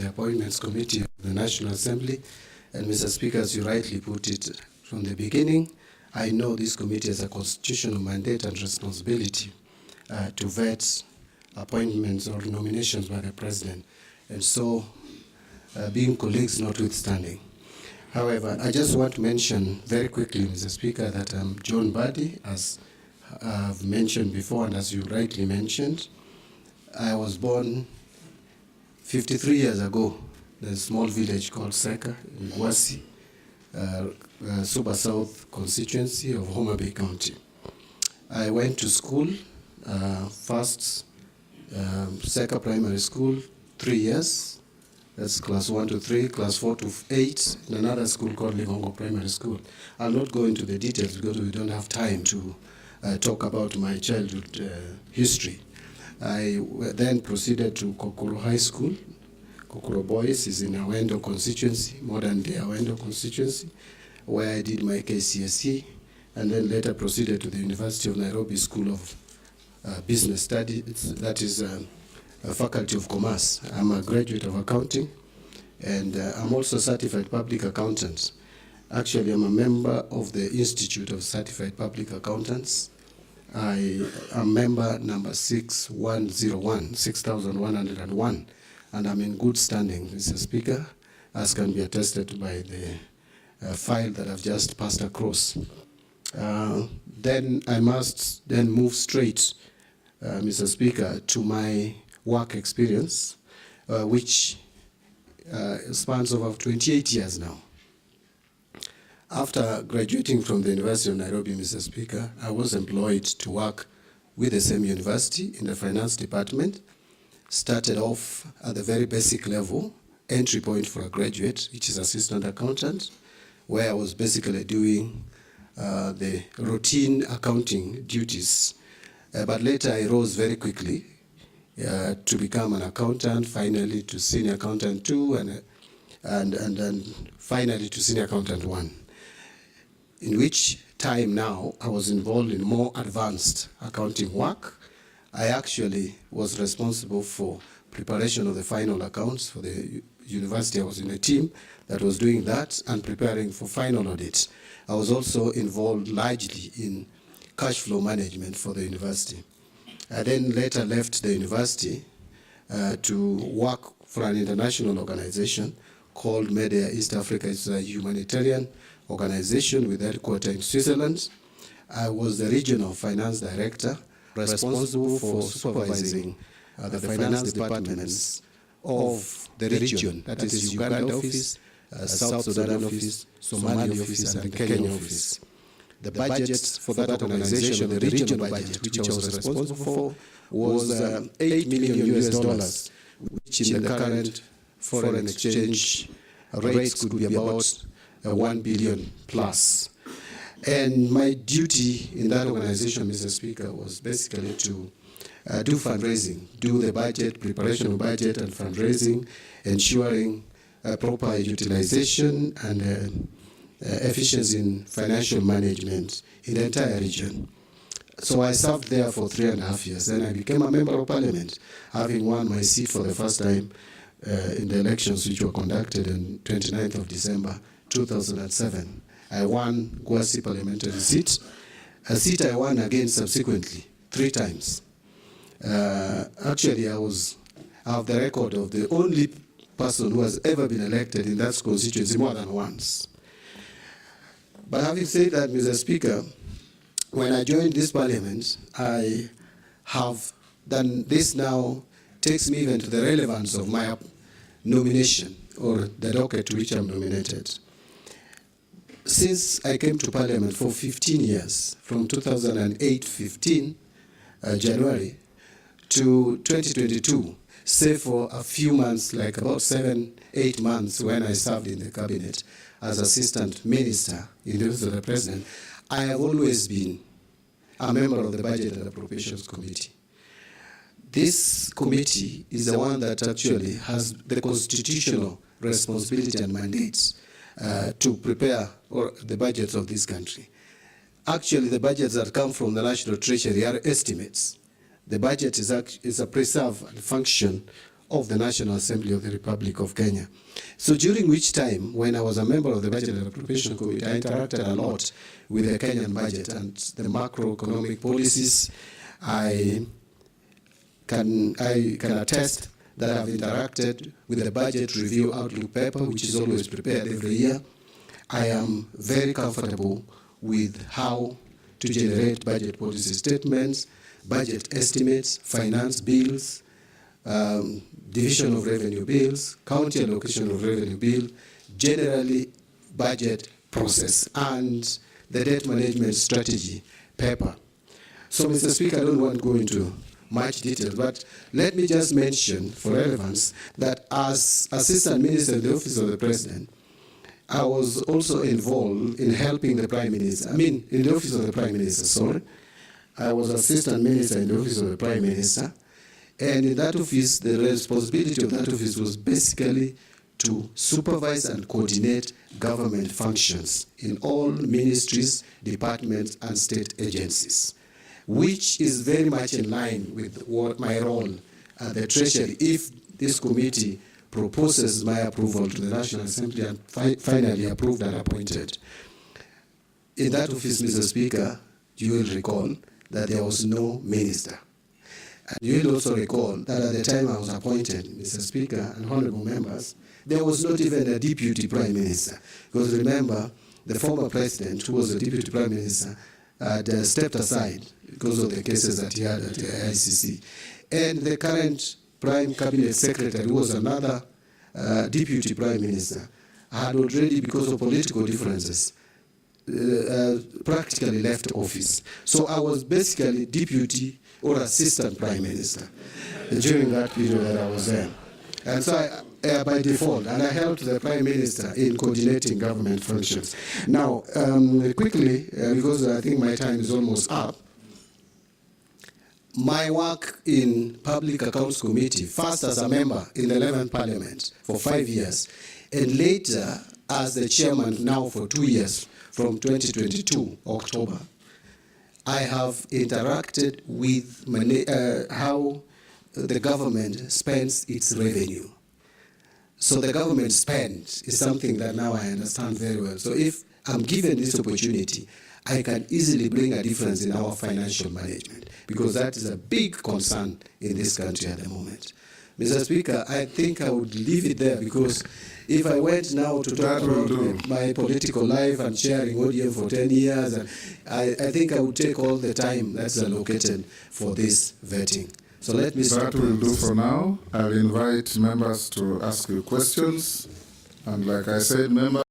the Appointments Committee of the National Assembly. And Mr. Speaker, as you rightly put it from the beginning, I know this committee has a constitutional mandate and responsibility to vet appointments or nominations by the President. And so, being colleagues notwithstanding. However, I just want to mention very quickly, Mr. Speaker, that I'm John Mbadi, as I've mentioned before, and as you rightly mentioned. I was born 53 years ago in a small village called Seka in Gwasi, Super South constituency of Homa Bay County. I went to school, first Seka Primary School, 3 years. That's class 1 to 3, class 4 to 8, in another school called Ligongo Primary School. I'll not go into the details because we don't have time to talk about my childhood history. I then proceeded to Kokoro High School. Kokoro Boys is in Awendo constituency, modern day Awendo constituency, where I did my KCSE, and then later proceeded to the University of Nairobi School of Business Studies, that is a Faculty of Commerce. I'm a graduate of accounting, and I'm also a certified public accountant. Actually, I'm a member of the Institute of Certified Public Accountants. I am member number 6101, and I'm in good standing, Mr. Speaker, as can be attested by the file that I've just passed across. Then I must then move straight, Mr. Speaker, to my work experience, which spans over 28 years now. After graduating from the University of Nairobi, Mr. Speaker, I was employed to work with the same university in the finance department. Started off at the very basic level, entry point for a graduate, which is assistant accountant, where I was basically doing the routine accounting duties. But later I rose very quickly to become an accountant, finally to senior accountant 2, and then finally to senior accountant 1. In which time now I was involved in more advanced accounting work. I actually was responsible for preparation of the final accounts for the university. I was in a team that was doing that and preparing for final audits. I was also involved largely in cash flow management for the university. I then later left the university to work for an international organization called Media East Africa. It's a humanitarian organization with headquarters in Switzerland. I was the regional finance director responsible for supervising the finance departments of the region, that is Uganda office, South Sudan office, Somali office, and the Kenya office. The budget for that organization, the regional budget, which I was responsible for, was $8 million, which in the current foreign exchange rates could be about 1 billion plus. And my duty in that organization, Mr. Speaker, was basically to do fundraising, do the budget, preparation of budget and fundraising, ensuring proper utilization and efficiency in financial management in the entire region. So I served there for 3.5 years. Then I became a member of parliament, having won my seat for the first time in the elections which were conducted on 29th of December 2007. I won Gwasi parliamentary seat, a seat I won again subsequently 3 times. Actually, I have the record of the only person who has ever been elected in that constituency more than once. But having said that, Mr. Speaker, when I joined this parliament, I have done this now, takes me even to the relevance of my nomination or the docket to which I'm nominated. Since I came to parliament for 15 years, from 2008-15, January, to 2022, save for a few months, like about 7-8 months when I served in the cabinet as assistant minister in the office of the president, I have always been a member of the Budget and Appropriations Committee. This committee is the one that actually has the constitutional responsibility and mandates to prepare the budgets of this country. Actually, the budgets that come from the National Treasury are estimates. The budget is a preserve and function of the National Assembly of the Republic of Kenya. So during which time, when I was a member of the Budget and Appropriation Committee, I interacted a lot with the Kenyan budget and the macroeconomic policies. I can attest that I've interacted with the Budget Review Outlook paper, which is always prepared every year. I am very comfortable with how to generate budget policy statements, budget estimates, finance bills, division of revenue bills, county allocation of revenue bill, generally budget process, and the debt management strategy paper. So, Mr. Speaker, I don't want to go into much detail, but let me just mention for relevance that as Assistant Minister in the Office of the President, I was also involved in helping the Prime Minister. In the Office of the Prime Minister, sorry. I was Assistant Minister in the Office of the Prime Minister. And in that office, the responsibility of that office was basically to supervise and coordinate government functions in all ministries, departments, and state agencies, which is very much in line with what my role at the Treasury, if this committee proposes my approval to the National Assembly and finally approved and appointed. In that office, Mr. Speaker, you will recall that there was no minister. And you will also recall that at the time I was appointed, Mr. Speaker and honorable members, there was not even a deputy prime minister. Because remember, the former president, who was the deputy prime minister, had stepped aside because of the cases that he had at the ICC. And the current prime cabinet secretary, who was another deputy prime minister, had already, because of political differences, practically left office. So I was basically deputy or assistant prime minister during that period that I was there. And so I, by default, and I helped the prime minister in coordinating government functions. Now, quickly, because I think my time is almost up, my work in Public Accounts Committee, first as a member in the 11th Parliament for 5 years, and later as the chairman now for 2 years, from 2022, October, I have interacted with how the government spends its revenue. So the government spend is something that now I understand very well. So if I'm given this opportunity, I can easily bring a difference in our financial management, because that is a big concern in this country at the moment. Mr. Speaker, I think I would leave it there, because if I went now to talk about my political life and chairing ODM for 10 years, and I think I would take all the time that's allocated for this vetting. So let me start. That will do for now. I'll invite members to ask you questions. And like I said, members